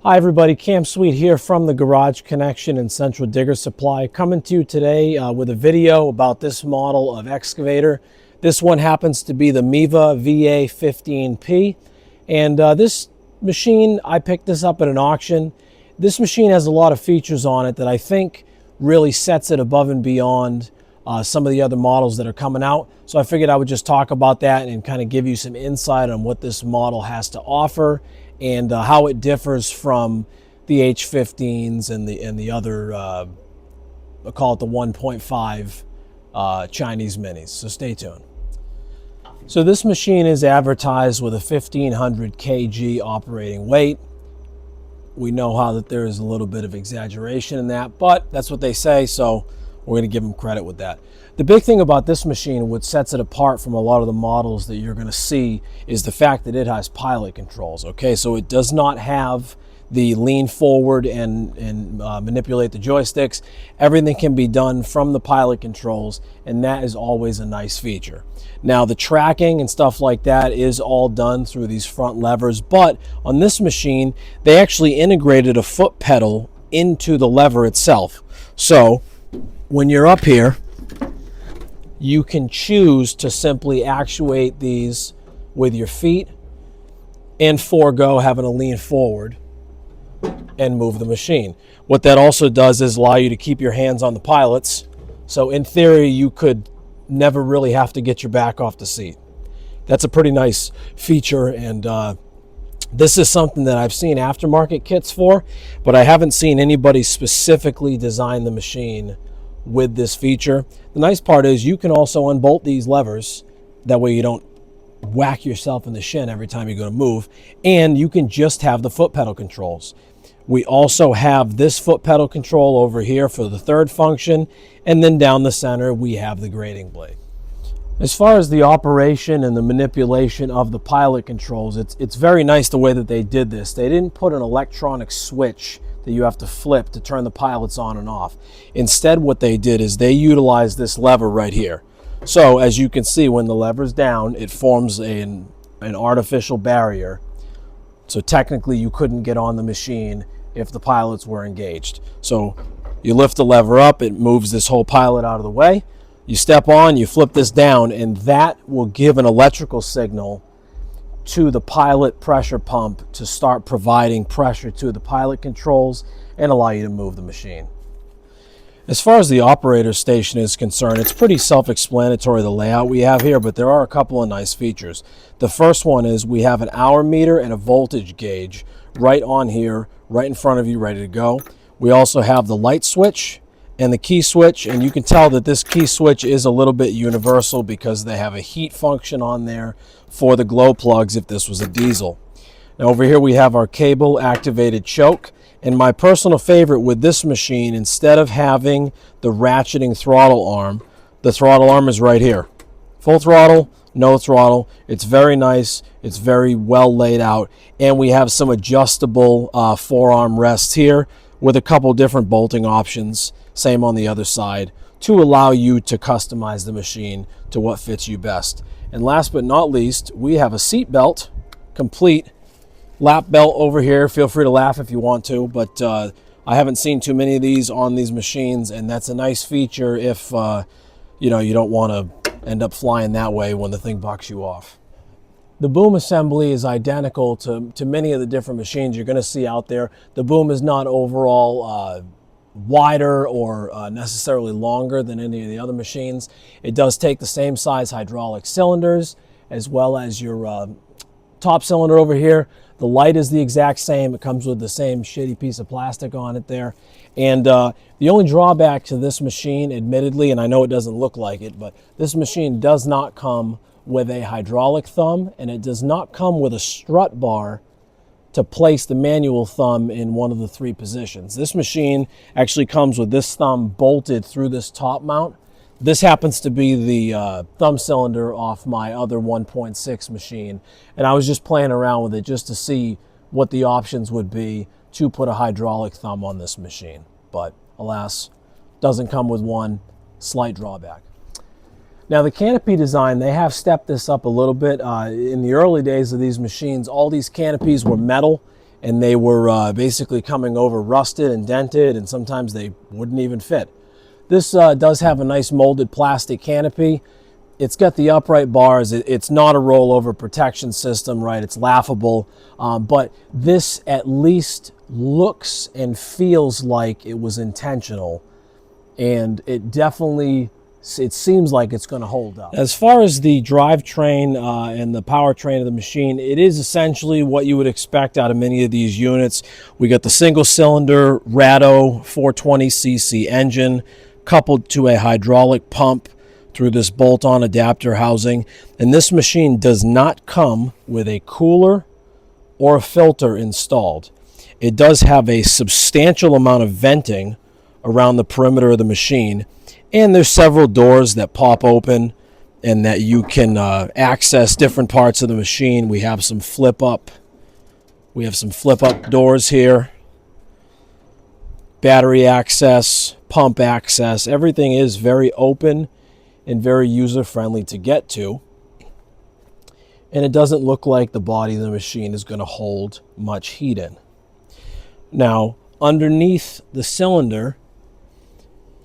Hi everybody, Cam Sweet here from the Garage Connection and Central Digger Supply, coming to you today with a video about this model of excavator. This one happens to be the Miva VA15P, and this machine, I picked this up at an auction. This machine has a lot of features on it that I think really sets it above and beyond some of the other models that are coming out. So I figured I would just talk about that and kind of give you some insight on what this model has to offer and how it differs from the H15s and the other, I'll call it the 1.5 Chinese minis. So stay tuned. So this machine is advertised with a 1500 kg operating weight. We know how that there is a little bit of exaggeration in that, but that's what they say, so we're going to give them credit with that. The big thing about this machine, what sets it apart from a lot of the models that you're going to see, is the fact that it has pilot controls. Okay, so it does not have the lean forward and manipulate the joysticks. Everything can be done from the pilot controls, and that is always a nice feature. Now the tracking and stuff like that is all done through these front levers, but on this machine they actually integrated a foot pedal into the lever itself. So when you're up here, you can choose to simply actuate these with your feet and forego having to lean forward and move the machine. What that also does is allow you to keep your hands on the pilots. So in theory, you could never really have to get your back off the seat. That's a pretty nice feature, and this is something that I've seen aftermarket kits for, but I haven't seen anybody specifically design the machine with this feature. The nice part is you can also unbolt these levers. That way you don't whack yourself in the shin every time you go to move, and you can just have the foot pedal controls. We also have this foot pedal control over here for the third function, and then down the center we have the grading blade. As far as the operation and the manipulation of the pilot controls, it's very nice the way that they did this. They didn't put an electronic switch that you have to flip to turn the pilots on and off. Instead, what they did is they utilized this lever right here. So as you can see, when the lever's down, it forms an artificial barrier. So technically you couldn't get on the machine if the pilots were engaged. So you lift the lever up, it moves this whole pilot out of the way. You step on, you flip this down, and that will give an electrical signal to the pilot pressure pump to start providing pressure to the pilot controls and allow you to move the machine. As far as the operator station is concerned, it's pretty self-explanatory, the layout we have here, but there are a couple of nice features. The first one is we have an hour meter and a voltage gauge right on here, right in front of you, ready to go. We also have the light switch and the key switch, and you can tell that this key switch is a little bit universal because they have a heat function on there for the glow plugs if this was a diesel. Now over here we have our cable activated choke, and my personal favorite with this machine, instead of having the ratcheting throttle arm, the throttle arm is right here. Full throttle, no throttle. It's very nice, it's very well laid out, and we have some adjustable forearm rests here with a couple different bolting options, same on the other side, to allow you to customize the machine to what fits you best. And last but not least, we have a seat belt, complete lap belt over here. Feel free to laugh if you want to, but I haven't seen too many of these on these machines, and that's a nice feature if you know, you don't want to end up flying that way when the thing bucks you off. The boom assembly is identical to many of the different machines you're going to see out there. The boom is not overall wider or necessarily longer than any of the other machines. It does take the same size hydraulic cylinders as well as your top cylinder over here. The light is the exact same. It comes with the same shitty piece of plastic on it there. And the only drawback to this machine, admittedly, and I know it doesn't look like it, but this machine does not come with a hydraulic thumb, and it does not come with a strut bar to place the manual thumb in one of the three positions. This machine actually comes with this thumb bolted through this top mount. This happens to be the thumb cylinder off my other 1.6 machine, and I was just playing around with it just to see what the options would be to put a hydraulic thumb on this machine. But alas, doesn't come with one. Slight drawback. Now the canopy design, they have stepped this up a little bit. In the early days of these machines, all these canopies were metal, and they were basically coming over rusted and dented, and sometimes they wouldn't even fit. This does have a nice molded plastic canopy. It's got the upright bars. It's not a rollover protection system, right? It's laughable, but this at least looks and feels like it was intentional, and it definitely, it seems like it's going to hold up. As far as the drivetrain and the powertrain of the machine, it is essentially what you would expect out of many of these units. We got the single cylinder Rado 420cc engine coupled to a hydraulic pump through this bolt-on adapter housing. And this machine does not come with a cooler or a filter installed. It does have a substantial amount of venting around the perimeter of the machine, and there's several doors that pop open and that you can access different parts of the machine. We have some flip up doors here, battery access, pump access. Everything is very open and very user-friendly to get to. And it doesn't look like the body of the machine is going to hold much heat in. Now, underneath the cylinder,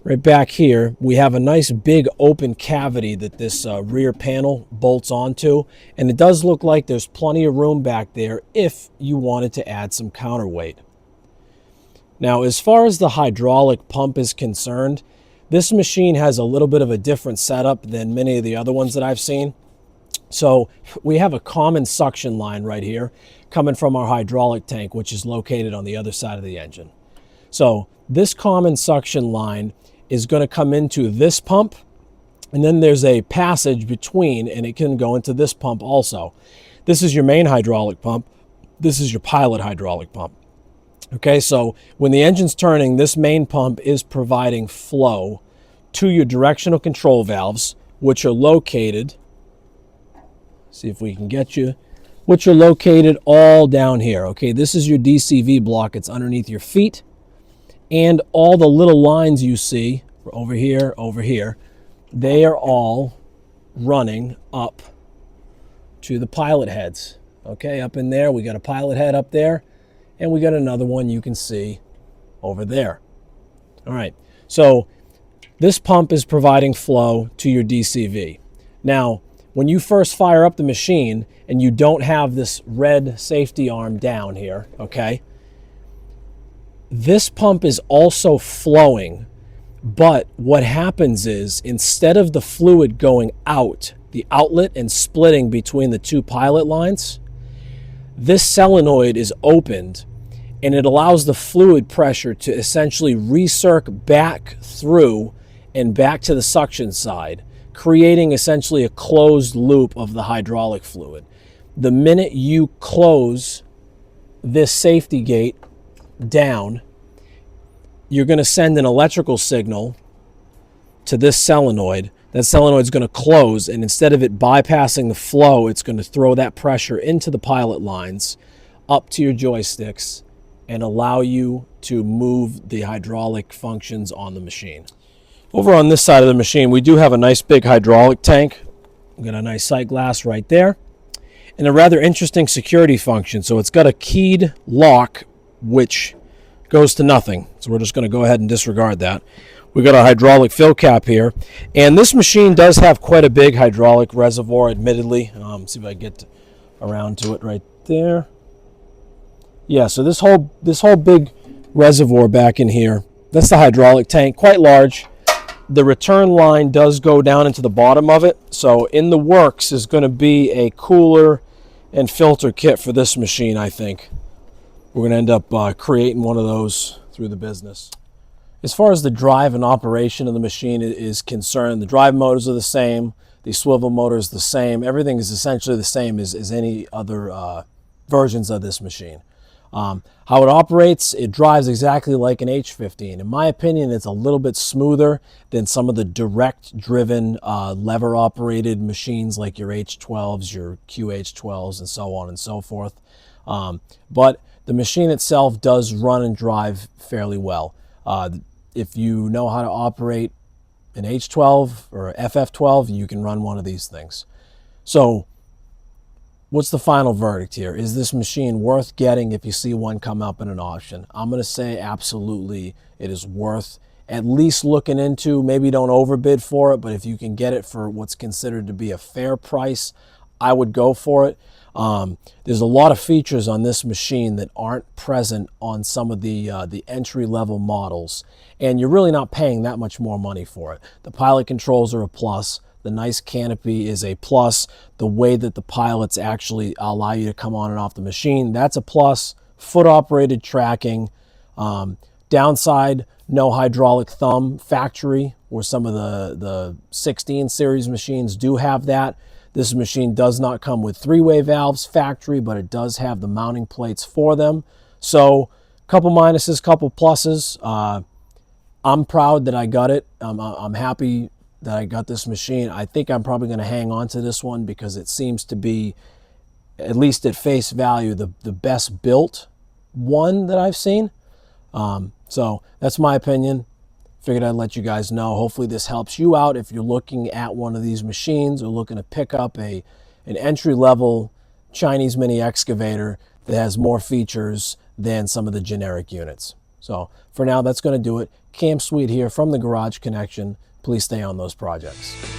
right back here, we have a nice big open cavity that this rear panel bolts onto. And it does look like there's plenty of room back there if you wanted to add some counterweight. Now, as far as the hydraulic pump is concerned, this machine has a little bit of a different setup than many of the other ones that I've seen. So we have a common suction line right here coming from our hydraulic tank, which is located on the other side of the engine. So this common suction line is going to come into this pump, and then there's a passage between, and it can go into this pump also. This is your main hydraulic pump. This is your pilot hydraulic pump. Okay, so when the engine's turning, this main pump is providing flow to your directional control valves, which are located, see if we can get you, which are located all down here. Okay, this is your DCV block. It's underneath your feet. And all the little lines you see over here, they are all running up to the pilot heads. Okay, up in there, we got a pilot head up there. And we got another one you can see over there. All right, so this pump is providing flow to your DCV. Now, when you first fire up the machine and you don't have this red safety arm down here, okay, this pump is also flowing, but what happens is instead of the fluid going out, the outlet and splitting between the two pilot lines, this solenoid is opened, and it allows the fluid pressure to essentially recirc back through and back to the suction side, creating essentially a closed loop of the hydraulic fluid. The minute you close this safety gate down, you're going to send an electrical signal to this solenoid. That solenoid is going to close, and instead of it bypassing the flow, it's going to throw that pressure into the pilot lines up to your joysticks and allow you to move the hydraulic functions on the machine. Over on this side of the machine, we do have a nice big hydraulic tank. We've got a nice sight glass right there and a rather interesting security function. So it's got a keyed lock, which goes to nothing. So we're just going to go ahead and disregard that. We got a hydraulic fill cap here, and this machine does have quite a big hydraulic reservoir, admittedly. See if I get around to it right there. Yeah, so this whole big reservoir back in here, that's the hydraulic tank, quite large. The return line does go down into the bottom of it, so in the works is going to be a cooler and filter kit for this machine, I think. We're going to end up creating one of those through the business. As far as the drive and operation of the machine is concerned, the drive motors are the same, the swivel motor is the same, everything is essentially the same as any other versions of this machine. How it operates, it drives exactly like an H15. In my opinion, it's a little bit smoother than some of the direct driven lever operated machines like your H12s, your QH12s, and so on and so forth. But the machine itself does run and drive fairly well. If you know how to operate an H12 or FF12, you can run one of these things. So what's the final verdict here? Is this machine worth getting if you see one come up in an auction? I'm going to say absolutely it is worth at least looking into. Maybe don't overbid for it, but if you can get it for what's considered to be a fair price, I would go for it. There's a lot of features on this machine that aren't present on some of the entry-level models, and you're really not paying that much more money for it. The pilot controls are a plus. The nice canopy is a plus. The way that the pilots actually allow you to come on and off the machine, that's a plus. Foot-operated tracking. Downside, no hydraulic thumb factory, where some of the 16 series machines do have that. This machine does not come with three-way valves factory, but it does have the mounting plates for them. So, couple minuses, couple pluses. I'm proud that I got it. I'm happy that I got this machine. I think I'm probably going to hang on to this one because it seems to be, at least at face value, the best built one that I've seen. So that's my opinion. Figured I'd let you guys know. Hopefully this helps you out if you're looking at one of these machines or looking to pick up an entry-level Chinese mini excavator that has more features than some of the generic units. So for now, that's going to do it. Cam Sweet here from the Garage Connection. Please stay on those projects.